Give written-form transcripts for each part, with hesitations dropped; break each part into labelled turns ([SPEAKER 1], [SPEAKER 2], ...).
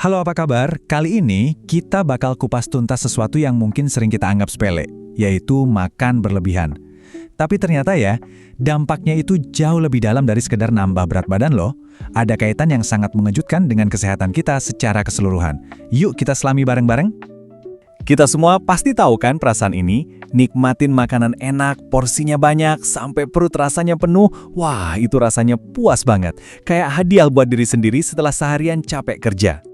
[SPEAKER 1] Halo, apa kabar? Kali ini kita bakal kupas tuntas sesuatu yang mungkin sering kita anggap sepele, yaitu makan berlebihan. Tapi ternyata ya, dampaknya itu jauh lebih dalam dari sekedar nambah berat badan loh. Ada kaitan yang sangat mengejutkan dengan kesehatan kita secara keseluruhan. Yuk kita selami bareng-bareng. Kita semua pasti tahu kan perasaan ini, nikmatin makanan enak, porsinya banyak, sampai perut rasanya penuh. Wah, itu rasanya puas banget. Kayak hadiah buat diri sendiri setelah seharian capek kerja.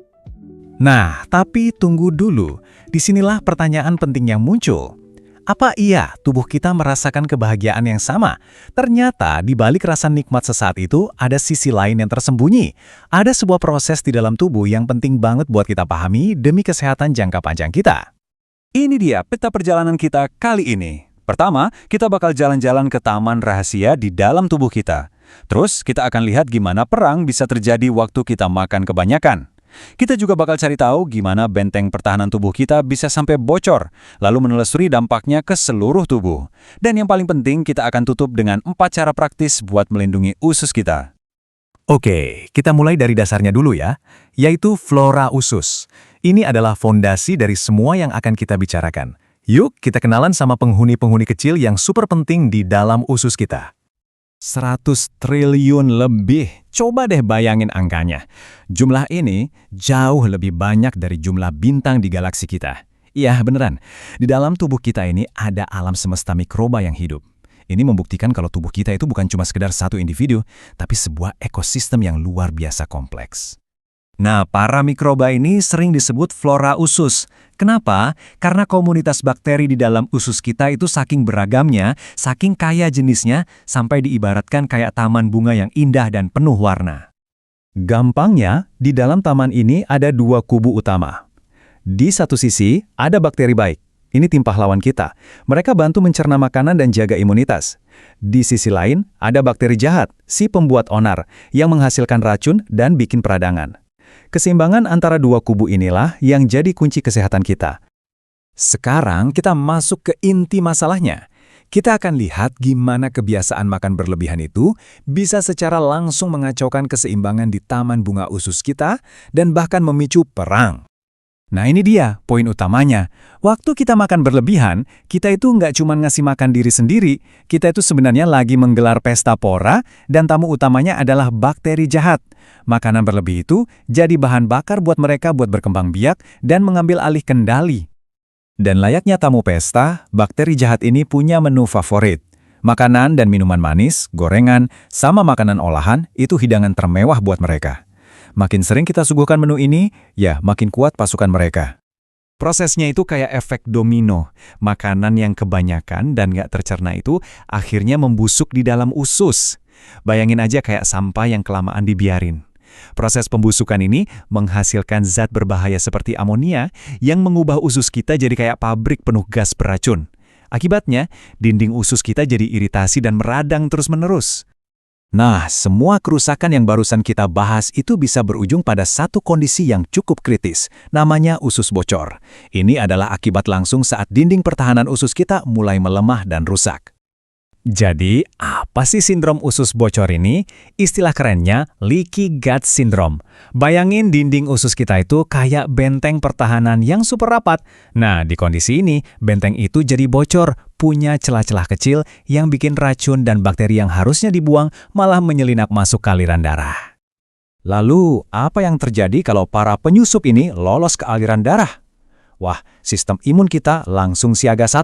[SPEAKER 1] Nah, tapi tunggu dulu. Disinilah pertanyaan penting yang muncul. Apa iya tubuh kita merasakan kebahagiaan yang sama? Ternyata di balik rasa nikmat sesaat itu ada sisi lain yang tersembunyi. Ada sebuah proses di dalam tubuh yang penting banget buat kita pahami demi kesehatan jangka panjang kita. Ini dia peta perjalanan kita kali ini. Pertama, kita bakal jalan-jalan ke taman rahasia di dalam tubuh kita. Terus, kita akan lihat gimana perang bisa terjadi waktu kita makan kebanyakan. Kita juga bakal cari tahu gimana benteng pertahanan tubuh kita bisa sampai bocor, lalu menelusuri dampaknya ke seluruh tubuh. Dan yang paling penting, kita akan tutup dengan 4 cara praktis buat melindungi usus kita. Oke, kita mulai dari dasarnya dulu ya, yaitu flora usus. Ini adalah fondasi dari semua yang akan kita bicarakan. Yuk, kita kenalan sama penghuni-penghuni kecil yang super penting di dalam usus kita. 100 triliun lebih. Coba deh bayangin angkanya. Jumlah ini jauh lebih banyak dari jumlah bintang di galaksi kita. Iya, beneran. Di dalam tubuh kita ini ada alam semesta mikroba yang hidup. Ini membuktikan kalau tubuh kita itu bukan cuma sekedar satu individu, tapi sebuah ekosistem yang luar biasa kompleks. Nah, para mikroba ini sering disebut flora usus. Kenapa? Karena komunitas bakteri di dalam usus kita itu saking beragamnya, saking kaya jenisnya, sampai diibaratkan kayak taman bunga yang indah dan penuh warna. Gampangnya, di dalam taman ini ada 2 kubu utama. Di satu sisi, ada bakteri baik. Ini tim pahlawan kita. Mereka bantu mencerna makanan dan jaga imunitas. Di sisi lain, ada bakteri jahat, si pembuat onar, yang menghasilkan racun dan bikin peradangan. Keseimbangan antara 2 kubu inilah yang jadi kunci kesehatan kita. Sekarang kita masuk ke inti masalahnya. Kita akan lihat gimana kebiasaan makan berlebihan itu bisa secara langsung mengacaukan keseimbangan di taman bunga usus kita dan bahkan memicu perang. Nah, ini dia poin utamanya. Waktu kita makan berlebihan, kita itu nggak cuma ngasih makan diri sendiri, kita itu sebenarnya lagi menggelar pesta pora dan tamu utamanya adalah bakteri jahat. Makanan berlebih itu jadi bahan bakar buat mereka buat berkembang biak dan mengambil alih kendali. Dan layaknya tamu pesta, bakteri jahat ini punya menu favorit. Makanan dan minuman manis, gorengan, sama makanan olahan itu hidangan termewah buat mereka. Makin sering kita suguhkan menu ini, ya makin kuat pasukan mereka. Prosesnya itu kayak efek domino. Makanan yang kebanyakan dan nggak tercerna itu akhirnya membusuk di dalam usus. Bayangin aja kayak sampah yang kelamaan dibiarin. Proses pembusukan ini menghasilkan zat berbahaya seperti amonia yang mengubah usus kita jadi kayak pabrik penuh gas beracun. Akibatnya, dinding usus kita jadi iritasi dan meradang terus-menerus. Nah, semua kerusakan yang barusan kita bahas itu bisa berujung pada satu kondisi yang cukup kritis, namanya usus bocor. Ini adalah akibat langsung saat dinding pertahanan usus kita mulai melemah dan rusak. Jadi, apa sih sindrom usus bocor ini? Istilah kerennya leaky gut syndrome. Bayangin dinding usus kita itu kayak benteng pertahanan yang super rapat. Nah, di kondisi ini, benteng itu jadi bocor, punya celah-celah kecil yang bikin racun dan bakteri yang harusnya dibuang malah menyelinap masuk ke aliran darah. Lalu, apa yang terjadi kalau para penyusup ini lolos ke aliran darah? Wah, sistem imun kita langsung siaga 1.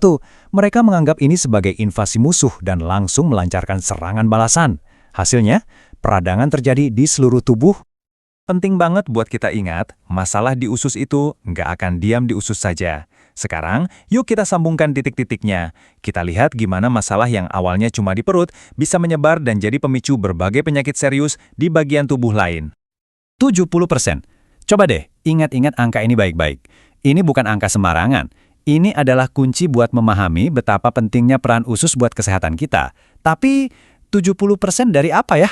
[SPEAKER 1] Mereka menganggap ini sebagai invasi musuh dan langsung melancarkan serangan balasan. Hasilnya, peradangan terjadi di seluruh tubuh. Penting banget buat kita ingat, masalah di usus itu nggak akan diam di usus saja. Sekarang, yuk kita sambungkan titik-titiknya. Kita lihat gimana masalah yang awalnya cuma di perut bisa menyebar dan jadi pemicu berbagai penyakit serius di bagian tubuh lain. 70%. Coba deh, ingat-ingat angka ini baik-baik. Ini bukan angka sembarangan. Ini adalah kunci buat memahami betapa pentingnya peran usus buat kesehatan kita. Tapi 70% dari apa ya?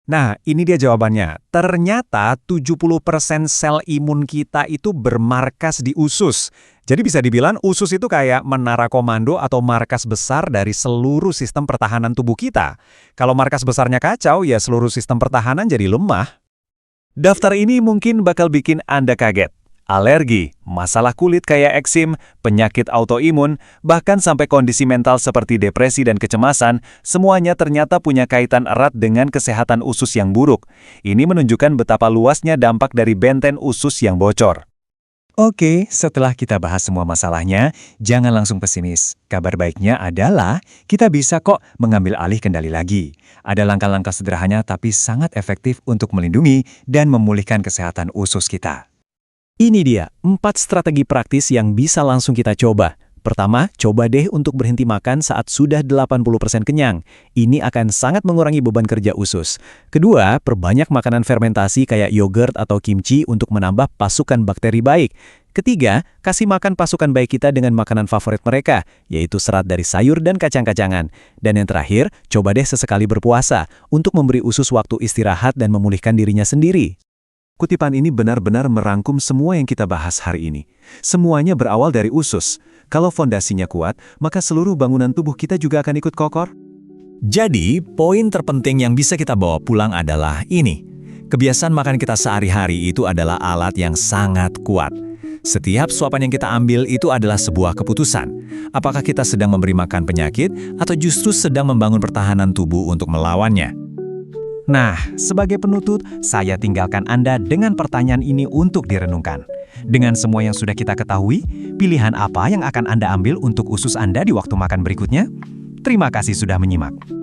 [SPEAKER 1] Nah, ini dia jawabannya. Ternyata 70% sel imun kita itu bermarkas di usus. Jadi bisa dibilang usus itu kayak menara komando atau markas besar dari seluruh sistem pertahanan tubuh kita. Kalau markas besarnya kacau, ya seluruh sistem pertahanan jadi lemah. Daftar ini mungkin bakal bikin Anda kaget. Alergi, masalah kulit kayak eksim, penyakit autoimun, bahkan sampai kondisi mental seperti depresi dan kecemasan, semuanya ternyata punya kaitan erat dengan kesehatan usus yang buruk. Ini menunjukkan betapa luasnya dampak dari benten usus yang bocor. Oke, setelah kita bahas semua masalahnya, jangan langsung pesimis. Kabar baiknya adalah kita bisa kok mengambil alih kendali lagi. Ada langkah-langkah sederhana tapi sangat efektif untuk melindungi dan memulihkan kesehatan usus kita. Ini dia, 4 strategi praktis yang bisa langsung kita coba. Pertama, coba deh untuk berhenti makan saat sudah 80% kenyang. Ini akan sangat mengurangi beban kerja usus. Kedua, perbanyak makanan fermentasi kayak yogurt atau kimchi untuk menambah pasukan bakteri baik. Ketiga, kasih makan pasukan baik kita dengan makanan favorit mereka, yaitu serat dari sayur dan kacang-kacangan. Dan yang terakhir, coba deh sesekali berpuasa untuk memberi usus waktu istirahat dan memulihkan dirinya sendiri. Kutipan ini benar-benar merangkum semua yang kita bahas hari ini. Semuanya berawal dari usus. Kalau fondasinya kuat, maka seluruh bangunan tubuh kita juga akan ikut kokoh. Jadi, poin terpenting yang bisa kita bawa pulang adalah ini. Kebiasaan makan kita sehari-hari itu adalah alat yang sangat kuat. Setiap suapan yang kita ambil itu adalah sebuah keputusan. Apakah kita sedang memberi makan penyakit atau justru sedang membangun pertahanan tubuh untuk melawannya? Nah, sebagai penutup, saya tinggalkan Anda dengan pertanyaan ini untuk direnungkan. Dengan semua yang sudah kita ketahui, pilihan apa yang akan Anda ambil untuk usus Anda di waktu makan berikutnya? Terima kasih sudah menyimak.